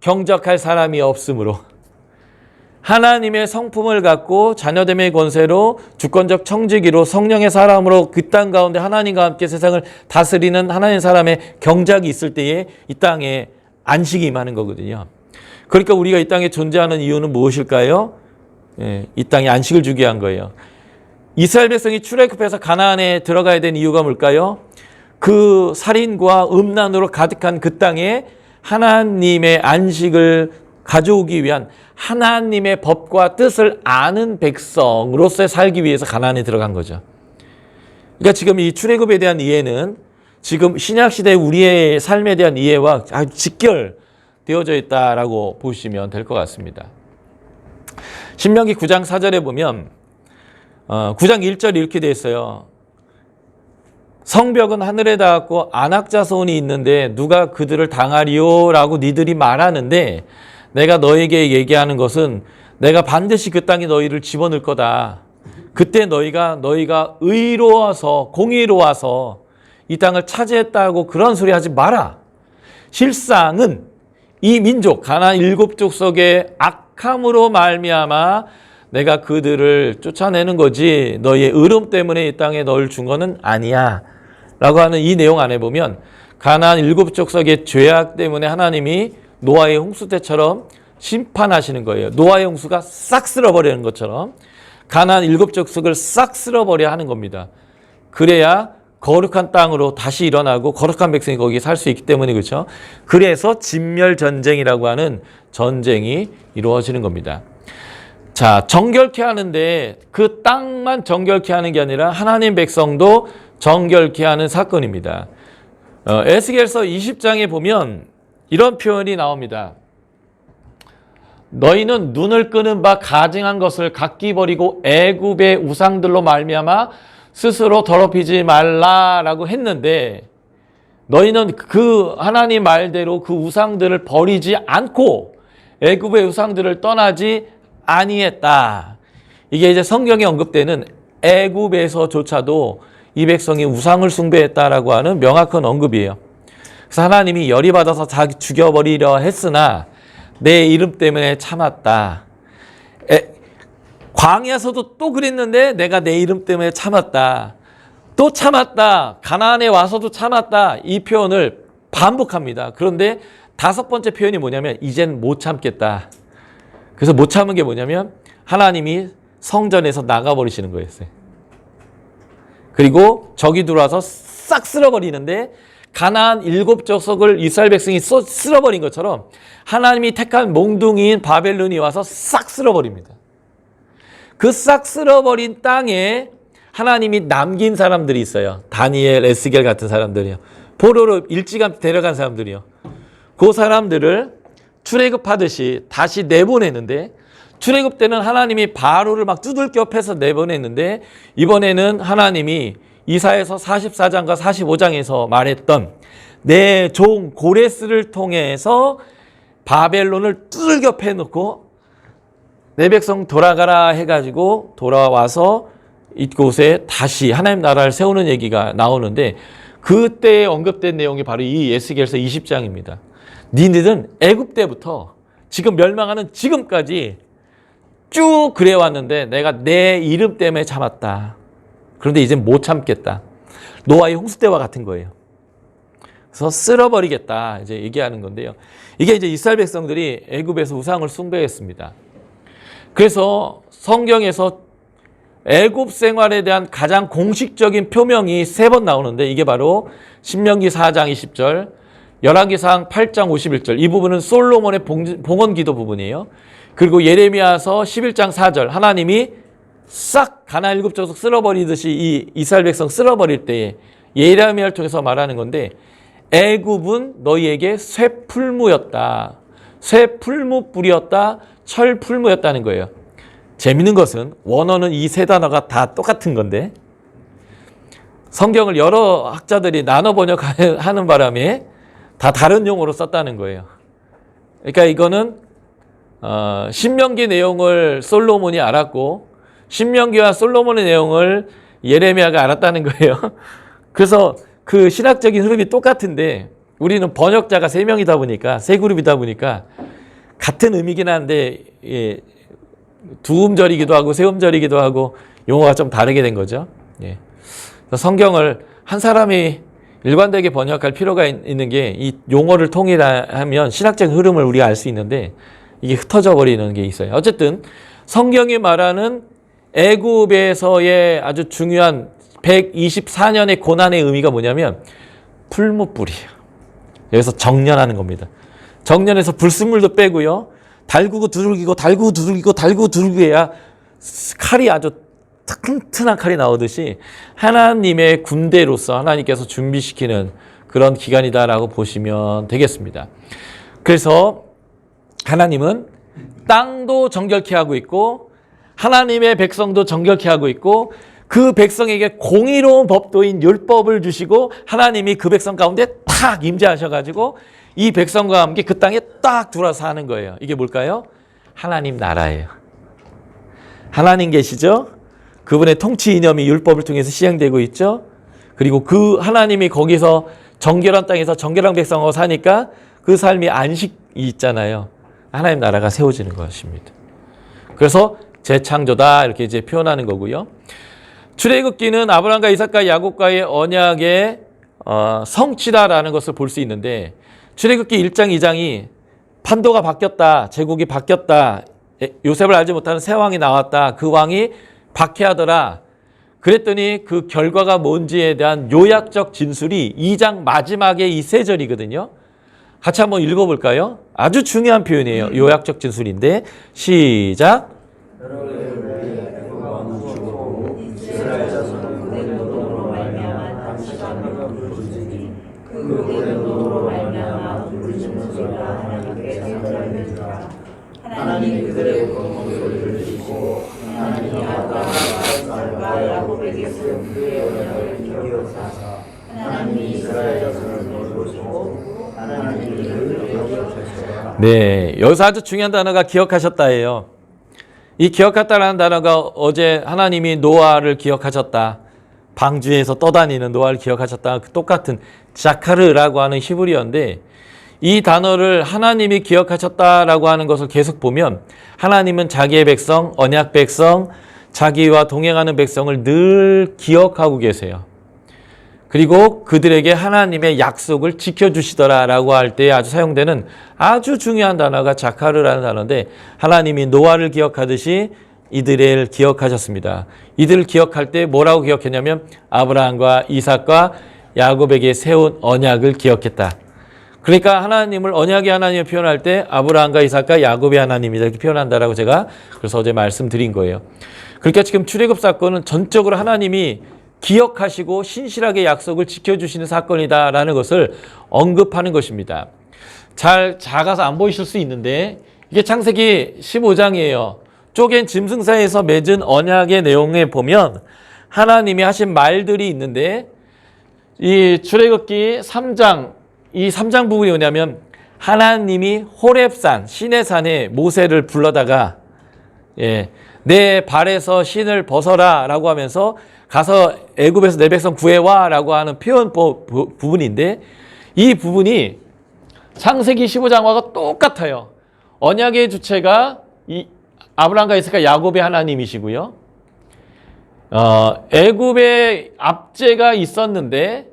경작할 사람이 없으므로 하나님의 성품을 갖고 자녀됨의 권세로 주권적 청지기로 성령의 사람으로 그 땅 가운데 하나님과 함께 세상을 다스리는 하나님 사람의 경작이 있을 때에 이 땅에 안식이 임하는 거거든요. 그러니까 우리가 이 땅에 존재하는 이유는 무엇일까요? 이 땅에 안식을 주기 위한 거예요. 이스라엘 백성이 출애굽해서 가나안에 들어가야 된 이유가 뭘까요? 그 살인과 음란으로 가득한 그 땅에 하나님의 안식을 가져오기 위한 하나님의 법과 뜻을 아는 백성으로서 살기 위해서 가나안에 들어간 거죠. 그러니까 지금 이 출애굽에 대한 이해는 지금 신약시대 우리의 삶에 대한 이해와 아주 직결되어져 있다라고 보시면 될 것 같습니다. 신명기 9장 4절에 보면 9장 1절이 이렇게 되어 있어요. 성벽은 하늘에 닿았고 안악자손이 있는데 누가 그들을 당하리요? 라고 니들이 말하는데 내가 너에게 얘기하는 것은 내가 반드시 그 땅에 너희를 집어넣을 거다. 그때 너희가 의로워서 공의로워서 이 땅을 차지했다고 그런 소리 하지 마라. 실상은 이 민족 가나안 7족속의 악함으로 말미암아 내가 그들을 쫓아내는 거지 너희의 의로움 때문에 이 땅에 너를 준 거는 아니야 라고 하는 이 내용 안에 보면 가나안 7족속의 죄악 때문에 하나님이 노아의 홍수 때처럼 심판하시는 거예요. 노아의 홍수가 싹 쓸어버리는 것처럼 가나안 7족속을 싹 쓸어버려야 하는 겁니다. 그래야 거룩한 땅으로 다시 일어나고 거룩한 백성이 거기에 살 수 있기 때문에 그렇죠. 그래서 진멸전쟁이라고 하는 전쟁이 이루어지는 겁니다. 자, 정결케 하는데 그 땅만 정결케 하는 게 아니라 하나님 백성도 정결케 하는 사건입니다. 에스겔서 20장에 보면 이런 표현이 나옵니다. 너희는 눈을 끄는 바 가증한 것을 각기 버리고 애굽의 우상들로 말미암아 스스로 더럽히지 말라라고 했는데 너희는 그 하나님 말대로 그 우상들을 버리지 않고 애굽의 우상들을 떠나지 아니했다. 이게 이제 성경에 언급되는 애굽에서조차도 이 백성이 우상을 숭배했다라고 하는 명확한 언급이에요. 그래서 하나님이 열이 받아서 다 죽여버리려 했으나 내 이름 때문에 참았다. 광야에서도 또 그랬는데 내가 내 이름 때문에 참았다. 또 참았다. 가나안에 와서도 참았다. 이 표현을 반복합니다. 그런데 5번째 표현이 뭐냐면 이젠 못 참겠다. 그래서 못 참은 게 뭐냐면 하나님이 성전에서 나가버리시는 거였어요. 그리고 적이 들어와서 싹 쓸어버리는데 가나안 7족속을 이스라엘 백성이 쓸어버린 것처럼 하나님이 택한 몽둥이인 바벨론이 와서 싹 쓸어버립니다. 그 싹 쓸어버린 땅에 하나님이 남긴 사람들이 있어요. 다니엘, 에스겔 같은 사람들이요. 포로로 일찌감치 데려간 사람들이요. 그 사람들을 출애굽하듯이 다시 내보내는데 출애굽 때는 하나님이 바로를 막 두들겨 패서 내보냈는데 이번에는 하나님이 이사야서 44장과 45장에서 말했던 내 종 고레스를 통해서 바벨론을 두들겨 패놓고 내 백성 돌아가라 해가지고 돌아와서 이곳에 다시 하나님 나라를 세우는 얘기가 나오는데 그때 언급된 내용이 바로 이 에스겔서 20장입니다. 니네들은 애굽 때부터 지금 멸망하는 지금까지 쭉 그래왔는데 내가 내 이름 때문에 참았다. 그런데 이제 못 참겠다. 노아의 홍수 때와 같은 거예요. 그래서 쓸어버리겠다 이제 얘기하는 건데요. 이게 이제 이스라엘 백성들이 애굽에서 우상을 숭배했습니다. 그래서 성경에서 애굽 생활에 대한 가장 공식적인 표명이 3번 나오는데 이게 바로 신명기 4장 20절, 열왕기상 8장 51절 이 부분은 솔로몬의 봉헌기도 부분이에요. 그리고 예레미야서 11장 4절 하나님이 싹 가나안 7족속 쓸어버리듯이 이 이스라엘 백성 쓸어버릴 때에 예레미야를 통해서 말하는 건데 애굽은 너희에게 쇠풀무였다. 쇠풀무 뿌리였다. 철풀무였다는 거예요. 재밌는 것은 원어는 이 3단어가 다 똑같은 건데 성경을 여러 학자들이 나눠 번역하는 바람에 다 다른 용어로 썼다는 거예요. 그러니까 이거는 신명기 내용을 솔로몬이 알았고 신명기와 솔로몬의 내용을 예레미야가 알았다는 거예요. 그래서 그 신학적인 흐름이 똑같은데 우리는 번역자가 3명이다 보니까 3그룹이다 보니까 같은 의미긴 한데 예, 두 음절이기도 하고 세 음절이기도 하고 용어가 좀 다르게 된 거죠. 예. 성경을 한 사람이 일관되게 번역할 필요가 있는 게 이 용어를 통일하면 신학적 흐름을 우리가 알 수 있는데 이게 흩어져 버리는 게 있어요. 어쨌든 성경이 말하는 애굽에서의 아주 중요한 124년의 고난의 의미가 뭐냐면 풀무불이에요. 여기서 정련하는 겁니다. 정련해서 불순물도 빼고요. 달구고 두들기고 달구고 두들기고 달구고 두들기고 해야 칼이 아주 튼튼한 칼이 나오듯이 하나님의 군대로서 하나님께서 준비시키는 그런 기간이다라고 보시면 되겠습니다. 그래서 하나님은 땅도 정결케 하고 있고 하나님의 백성도 정결케 하고 있고 그 백성에게 공의로운 법도인 율법을 주시고 하나님이 그 백성 가운데 탁 임재하셔가지고 이 백성과 함께 그 땅에 딱 들어와서 사는 거예요. 이게 뭘까요? 하나님 나라예요. 하나님 계시죠? 그분의 통치 이념이 율법을 통해서 시행되고 있죠. 그리고 그 하나님이 거기서 정결한 땅에서 정결한 백성하고 사니까 그 삶이 안식이 있잖아요. 하나님 나라가 세워지는 것입니다. 그래서 재창조다 이렇게 이제 표현하는 거고요. 출애굽기는 아브라함과 이삭과 야곱과의 언약의 성취다라는 것을 볼 수 있는데 출애굽기 1장 2장이 판도가 바뀌었다. 제국이 바뀌었다. 요셉을 알지 못하는 새 왕이 나왔다. 그 왕이 박해하더라. 그랬더니 그 결과가 뭔지에 대한 요약적 진술이 2장 마지막에 이 세 절이거든요. 같이 한번 읽어볼까요? 아주 중요한 표현이에요. 요약적 진술인데 시작. 하나님 그들의 고통을 들으시고 하나님이 아브라함과 야곱에게 세운 그의 언약을 기억하사 하나님이 이스라엘 자손을 돌보시고 하나님이 그를 기억하셨다. 네, 여기서 아주 중요한 단어가 기억하셨다예요. 이 기억했다라는 단어가 어제 하나님이 노아를 기억하셨다. 방주에서 떠다니는 노아를 기억하셨다. 똑같은 자카르라고 하는 히브리어인데 이 단어를 하나님이 기억하셨다라고 하는 것을 계속 보면 하나님은 자기의 백성, 언약 백성, 자기와 동행하는 백성을 늘 기억하고 계세요. 그리고 그들에게 하나님의 약속을 지켜주시더라라고 할 때 아주 사용되는 아주 중요한 단어가 자카르라는 단어인데 하나님이 노아를 기억하듯이 이들을 기억하셨습니다. 이들을 기억할 때 뭐라고 기억했냐면 아브라함과 이삭과 야곱에게 세운 언약을 기억했다. 그러니까 하나님을 언약의 하나님을 표현할 때 아브라함과 이삭과 야곱의 하나님이다 이렇게 표현한다라고 제가 그래서 어제 말씀드린 거예요. 그러니까 지금 출애굽 사건은 전적으로 하나님이 기억하시고 신실하게 약속을 지켜주시는 사건이다라는 것을 언급하는 것입니다. 잘 작아서 안 보이실 수 있는데 이게 창세기 15장이에요. 쪼갠 짐승사에서 맺은 언약의 내용에 보면 하나님이 하신 말들이 있는데 이 출애굽기 3장 이 3장 부분이 뭐냐면 하나님이 호렙산 시내산에 모세를 불러다가 내 발에서 신을 벗어라 라고 하면서 가서 애굽에서 내 백성 구해와 라고 하는 표현 부분인데 이 부분이 창세기 15장과 똑같아요. 언약의 주체가 이 아브라함과 이삭과 야곱의 하나님이시고요. 애굽의 압제가 있었는데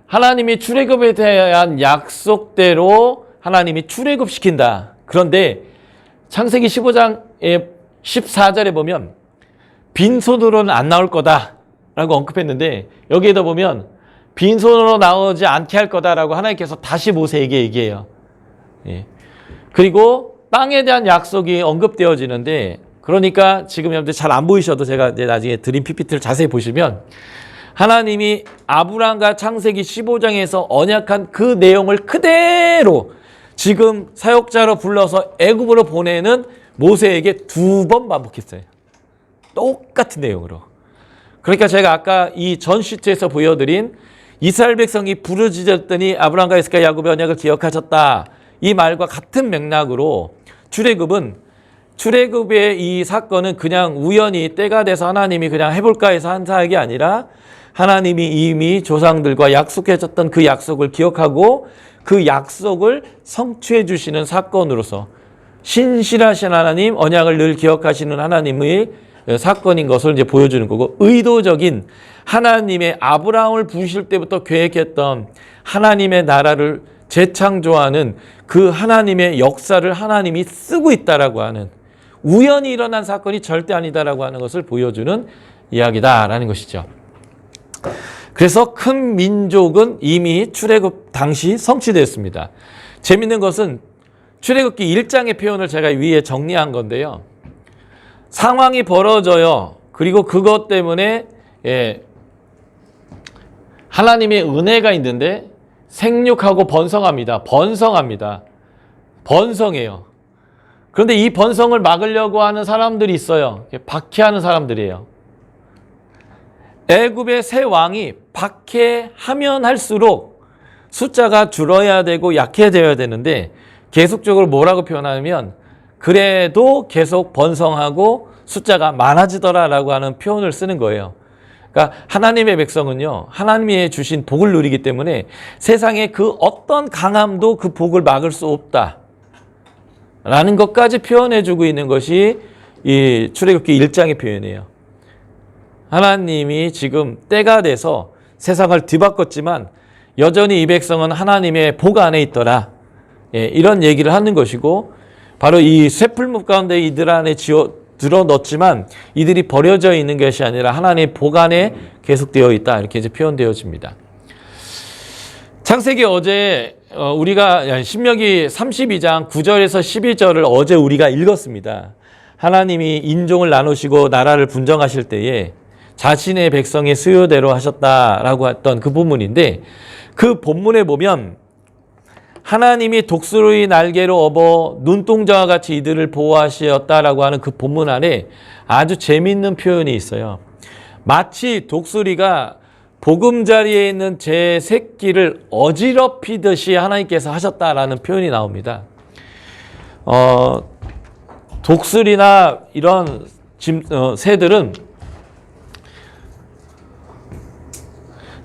하나님이 출애굽에 대한 약속대로 하나님이 출애굽시킨다. 그런데 창세기 15장의 14절에 보면 빈손으로는 안 나올 거다라고 언급했는데 여기에다 보면 빈손으로 나오지 않게 할 거다라고 하나님께서 다시 모세에게 얘기해요. 그리고 땅에 대한 약속이 언급되어지는데 그러니까 지금 여러분들 잘 안 보이셔도 제가 이제 나중에 드린 PPT를 자세히 보시면 하나님이 아브라함과 창세기 15장에서 언약한 그 내용을 그대로 지금 사역자로 불러서 애굽으로 보내는 모세에게 2번 반복했어요. 똑같은 내용으로. 그러니까 제가 아까 이 전 시트에서 보여드린 이스라엘 백성이 부르짖었더니 아브라함과 이삭과 야곱의 언약을 기억하셨다. 이 말과 같은 맥락으로 출애굽의 이 사건은 그냥 우연히 때가 돼서 하나님이 그냥 해볼까 해서 한 사역이 아니라 하나님이 이미 조상들과 약속해줬던 그 약속을 기억하고 그 약속을 성취해 주시는 사건으로서 신실하신 하나님, 언약을 늘 기억하시는 하나님의 사건인 것을 이제 보여주는 거고, 의도적인 하나님의 아브라함을 부르실 때부터 계획했던 하나님의 나라를 재창조하는 그 하나님의 역사를 하나님이 쓰고 있다라고 하는, 우연히 일어난 사건이 절대 아니다라고 하는 것을 보여주는 이야기다라는 것이죠. 그래서 큰 민족은 이미 출애굽 당시 성취됐습니다. 재밌는 것은 출애굽기 1장의 표현을 제가 위에 정리한 건데요. 상황이 벌어져요. 그리고 그것 때문에 하나님의 은혜가 있는데 생육하고 번성합니다. 번성해요. 그런데 이 번성을 막으려고 하는 사람들이 있어요. 박해하는 사람들이에요. 애굽의 새 왕이 박해하면 할수록 숫자가 줄어야 되고 약해져야 되는데 계속적으로 뭐라고 표현하면 그래도 계속 번성하고 숫자가 많아지더라라고 하는 표현을 쓰는 거예요. 그러니까 하나님의 백성은요, 하나님이 주신 복을 누리기 때문에 세상에 그 어떤 강함도 그 복을 막을 수 없다 라는 것까지 표현해주고 있는 것이 이 출애굽기 1장의 표현이에요. 하나님이 지금 때가 돼서 세상을 뒤바꿨지만 여전히 이 백성은 하나님의 복 안에 있더라. 이런 얘기를 하는 것이고, 바로 이 쇠풀무 가운데 이들 안에 들어 넣었지만 이들이 버려져 있는 것이 아니라 하나님의 복 안에 계속되어 있다. 이렇게 이제 표현되어집니다. 창세기 어제 우리가 신명기 32장 9절에서 12절을 어제 우리가 읽었습니다. 하나님이 인종을 나누시고 나라를 분정하실 때에 자신의 백성의 수요대로 하셨다라고 했던 그 본문인데, 그 본문에 보면 하나님이 독수리 날개로 업어 눈동자와 같이 이들을 보호하셨다라고 하는 그 본문 안에 아주 재미있는 표현이 있어요. 마치 독수리가 보금자리에 있는 제 새끼를 어지럽히듯이 하나님께서 하셨다라는 표현이 나옵니다. 독수리나 이런 새들은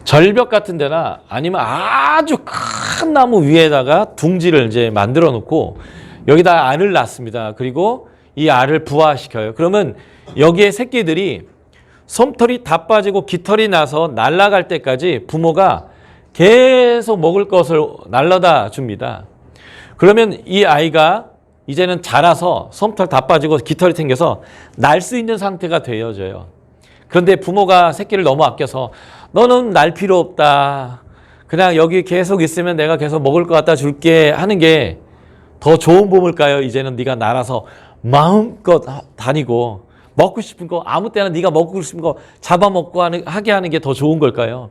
절벽 같은 데나 아니면 아주 큰 나무 위에다가 둥지를 이제 만들어 놓고 여기다 알을 낳습니다. 그리고 이 알을 부화시켜요. 그러면 여기에 새끼들이 솜털이 다 빠지고 깃털이 나서 날아갈 때까지 부모가 계속 먹을 것을 날라다 줍니다. 그러면 이 아이가 이제는 자라서 솜털 다 빠지고 깃털이 생겨서 날 수 있는 상태가 되어져요. 그런데 부모가 새끼를 너무 아껴서 너는 날 필요 없다. 그냥 여기 계속 있으면 내가 계속 먹을 것 갖다 줄게 하는 게 더 좋은 부모일까요? 이제는 네가 날아서 마음껏 다니고 먹고 싶은 거 아무 때나 네가 먹고 싶은 거 잡아먹고 하게 하는 게 더 좋은 걸까요?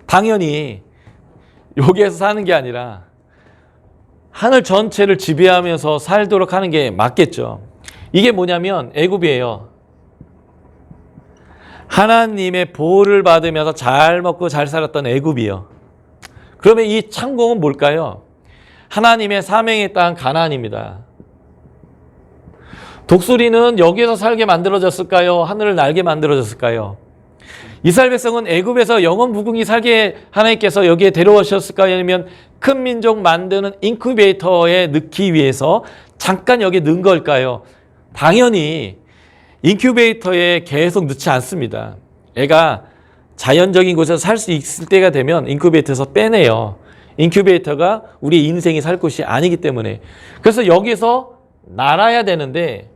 당연히 여기에서 사는 게 아니라 하늘 전체를 지배하면서 살도록 하는 게 맞겠죠. 이게 뭐냐면 애굽이에요. 하나님의 보호를 받으면서 잘 먹고 잘 살았던 애굽이요. 그러면 이 창공은 뭘까요? 하나님의 사명의 땅 가나안입니다. 독수리는 여기에서 살게 만들어졌을까요? 하늘을 날게 만들어졌을까요? 이스라엘 백성은 애굽에서 영원 무궁히 살게 하나님께서 여기에 데려오셨을까요? 아니면 큰 민족 만드는 인큐베이터에 넣기 위해서 잠깐 여기에 넣은 걸까요? 당연히 인큐베이터에 계속 넣지 않습니다. 애가 자연적인 곳에서 살 수 있을 때가 되면 인큐베이터에서 빼내요. 인큐베이터가 우리 인생이 살 곳이 아니기 때문에. 그래서 여기서 날아야 되는데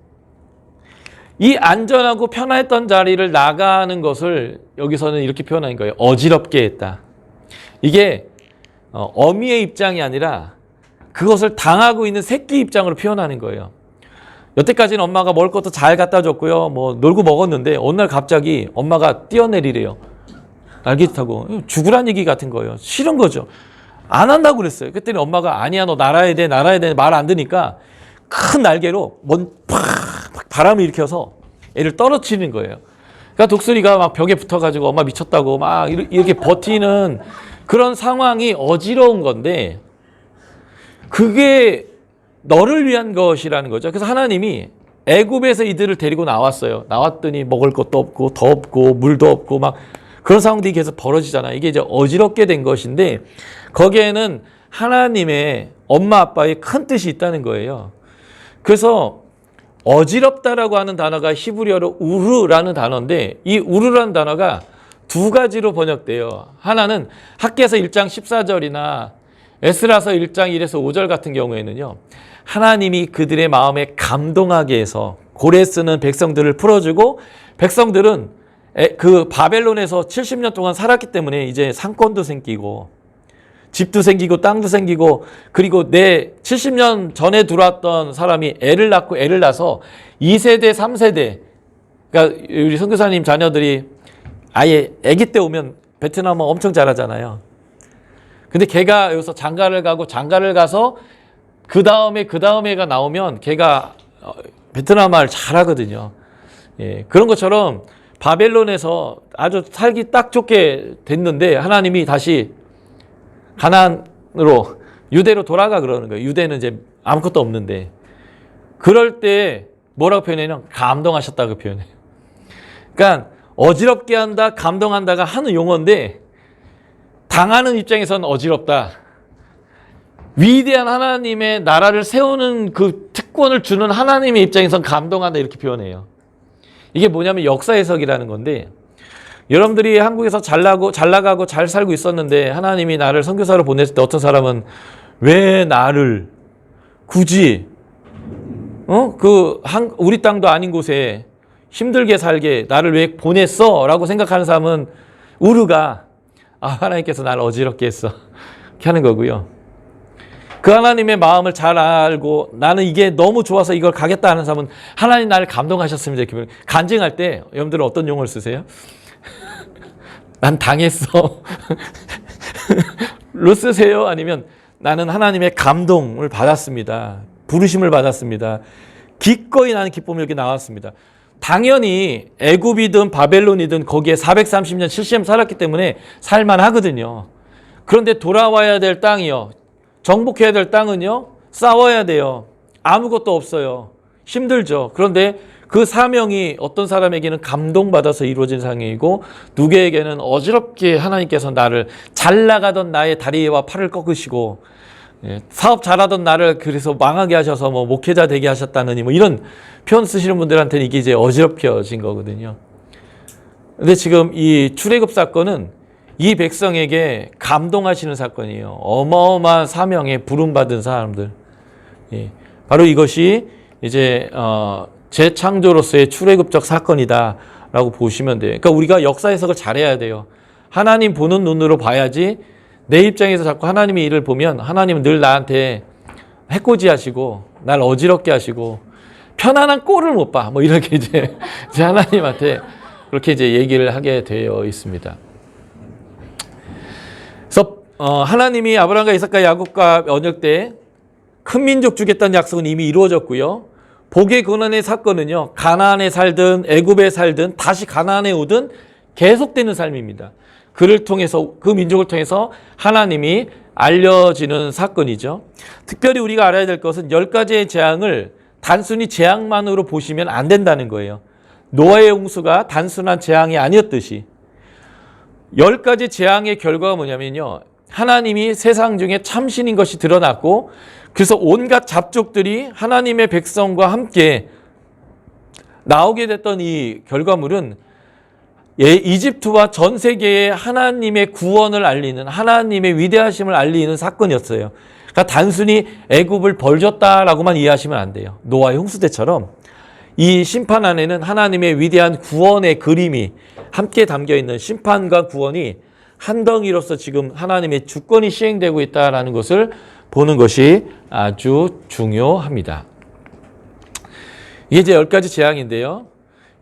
이 안전하고 편안했던 자리를 나가는 것을 여기서는 이렇게 표현한 거예요. 어지럽게 했다. 이게 어미의 입장이 아니라 그것을 당하고 있는 새끼 입장으로 표현하는 거예요. 여태까지는 엄마가 먹을 것도 잘 갖다 줬고요. 뭐 놀고 먹었는데 어느 날 갑자기 엄마가 뛰어내리래요. 날개 타고 죽으란 얘기 같은 거예요. 싫은 거죠. 안 한다고 그랬어요. 그랬더니 엄마가 아니야 너 날아야 돼 말 안 듣니까 큰 날개로 팍 바람을 일으켜서 애를 떨어뜨리는 거예요. 그러니까 독수리가 막 벽에 붙어가지고 엄마 미쳤다고 막 이렇게 버티는 그런 상황이 어지러운 건데 그게 너를 위한 것이라는 거죠. 그래서 하나님이 애굽에서 이들을 데리고 나왔어요. 나왔더니 먹을 것도 없고 덥고 물도 없고 막 그런 상황들이 계속 벌어지잖아요. 이게 이제 어지럽게 된 것인데 거기에는 하나님의 엄마 아빠의 큰 뜻이 있다는 거예요. 그래서 어지럽다라고 하는 단어가 히브리어로 우르라는 단어인데 이 우르라는 단어가 두 가지로 번역돼요. 하나는 학개서 1장 14절이나 에스라서 1장 1에서 5절 같은 경우에는요. 하나님이 그들의 마음에 감동하게 해서 고래 쓰는 백성들을 풀어주고 백성들은 그 바벨론에서 70년 동안 살았기 때문에 이제 상권도 생기고 집도 생기고 땅도 생기고 그리고 내 70년 전에 들어왔던 사람이 애를 낳고 애를 낳아서 2세대, 3세대 그러니까 우리 선교사님 자녀들이 아예 아기 때 오면 베트남은 엄청 잘하잖아요. 근데 걔가 여기서 장가를 가고 장가를 가서 그 다음에가 나오면 걔가 베트남 말 잘하거든요. 예, 그런 것처럼 바벨론에서 아주 살기 딱 좋게 됐는데 하나님이 다시 가나안으로 유대로 돌아가 그러는 거예요. 유대는 이제 아무것도 없는데 그럴 때 뭐라고 표현해요? 감동하셨다고 표현해요. 그러니까 어지럽게 한다, 감동한다가 하는 용어인데 당하는 입장에서는 어지럽다. 위대한 하나님의 나라를 세우는 그 특권을 주는 하나님의 입장에서는 감동한다 이렇게 표현해요. 이게 뭐냐면 역사 해석이라는 건데 여러분들이 한국에서 잘 나가고 잘 살고 있었는데 하나님이 나를 선교사로 보냈을 때 어떤 사람은 왜 나를 굳이 우리 땅도 아닌 곳에 힘들게 살게 나를 왜 보냈어? 라고 생각하는 사람은 우르가 하나님께서 나를 어지럽게 했어. 이렇게 하는 거고요. 그 하나님의 마음을 잘 알고 나는 이게 너무 좋아서 이걸 가겠다 하는 사람은 하나님 나를 감동하셨습니다. 이렇게 간증할 때 여러분들은 어떤 용어를 쓰세요? 난 당했어. 로 쓰세요? 아니면 나는 하나님의 감동을 받았습니다. 부르심을 받았습니다. 기꺼이 나는 기쁨이 이렇게 나왔습니다. 당연히 애굽이든 바벨론이든 거기에 430년 70년 살았기 때문에 살만하거든요. 그런데 돌아와야 될 땅이요. 정복해야 될 땅은요. 싸워야 돼요. 아무것도 없어요. 힘들죠. 그런데 그 사명이 어떤 사람에게는 감동받아서 이루어진 사명이고 누구에게는 어지럽게 하나님께서 나를 잘 나가던 나의 다리와 팔을 꺾으시고 사업 잘하던 나를 그래서 망하게 하셔서 뭐 목회자 되게 하셨다느니 뭐 이런 표현 쓰시는 분들한테는 이게 이제 어지럽혀진 거거든요. 근데 지금 이 출애굽 사건은 이 백성에게 감동하시는 사건이에요. 어마어마한 사명에 부름받은 사람들. 예. 바로 이것이 이제 재창조로서의 출애굽적 사건이다라고 보시면 돼요. 그러니까 우리가 역사 해석을 잘해야 돼요. 하나님 보는 눈으로 봐야지 내 입장에서 자꾸 하나님의 일을 보면 하나님은 늘 나한테 해코지 하시고 날 어지럽게 하시고 편안한 꼴을 못 봐. 뭐 이렇게 이제 하나님한테 그렇게 이제 얘기를 하게 되어 있습니다. 그래서 하나님이 아브라함과 이삭과 야곱과 언약 때 큰 민족 주겠다는 약속은 이미 이루어졌고요. 복의 근원의 사건은요. 가나안에 살든 애굽에 살든 다시 가나안에 오든 계속되는 삶입니다. 그를 통해서 그 민족을 통해서 하나님이 알려지는 사건이죠. 특별히 우리가 알아야 될 것은 10가지의 재앙을 단순히 재앙만으로 보시면 안 된다는 거예요. 노아의 홍수가 단순한 재앙이 아니었듯이 10가지 재앙의 결과가 뭐냐면요. 하나님이 세상 중에 참신인 것이 드러났고 그래서 온갖 잡족들이 하나님의 백성과 함께 나오게 됐던 이 결과물은 이집트와 전 세계에 하나님의 구원을 알리는 하나님의 위대하심을 알리는 사건이었어요. 그러니까 단순히 애굽을 벌줬다라고만 이해하시면 안 돼요. 노아의 홍수 때처럼 이 심판 안에는 하나님의 위대한 구원의 그림이 함께 담겨 있는 심판과 구원이 한 덩이로서 지금 하나님의 주권이 시행되고 있다는 것을 보는 것이 아주 중요합니다. 이게 이제 10가지 재앙인데요.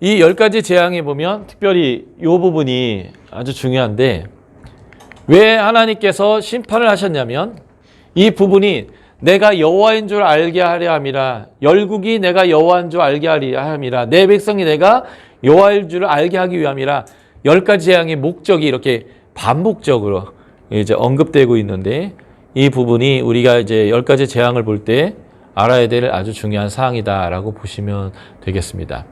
이 10가지 재앙에 보면 특별히 이 부분이 아주 중요한데 왜 하나님께서 심판을 하셨냐면 이 부분이 내가 여호와인 줄 알게 하려 함이라 열국이 내가 여호와인 줄 알게 하려 함이라 내 백성이 내가 여호와인 줄 알게 하기 위함이라 10가지 재앙의 목적이 이렇게 반복적으로 이제 언급되고 있는데 이 부분이 우리가 이제 10가지 재앙을 볼 때 알아야 될 아주 중요한 사항이다라고 보시면 되겠습니다.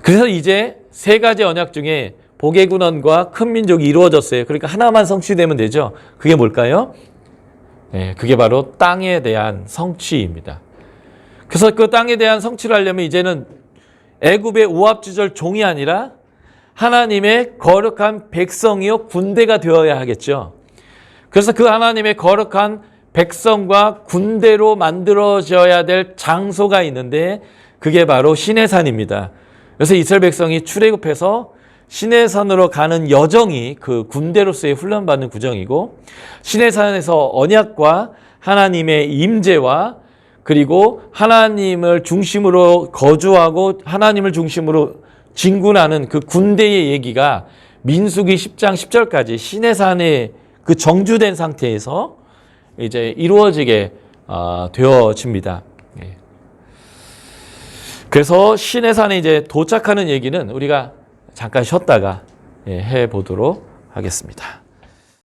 그래서 이제 3가지 언약 중에 복의 근원과 큰 민족이 이루어졌어요. 그러니까 하나만 성취되면 되죠. 그게 뭘까요? 네, 그게 바로 땅에 대한 성취입니다. 그래서 그 땅에 대한 성취를 하려면 이제는 애굽의 오합지졸 종이 아니라 하나님의 거룩한 백성이요 군대가 되어야 하겠죠. 그래서 그 하나님의 거룩한 백성과 군대로 만들어져야 될 장소가 있는데 그게 바로 시내산입니다. 그래서 이스라엘 백성이 출애굽해서 시내산으로 가는 여정이 그 군대로서의 훈련받는 구정이고, 시내산에서 언약과 하나님의 임재와 그리고 하나님을 중심으로 거주하고 하나님을 중심으로 진군하는 그 군대의 얘기가 민수기 10장 10절까지 시내산에 그 정주된 상태에서 이제 이루어지게 되어집니다. 그래서 시내산에 이제 도착하는 얘기는 우리가 잠깐 쉬었다가 해 보도록 하겠습니다.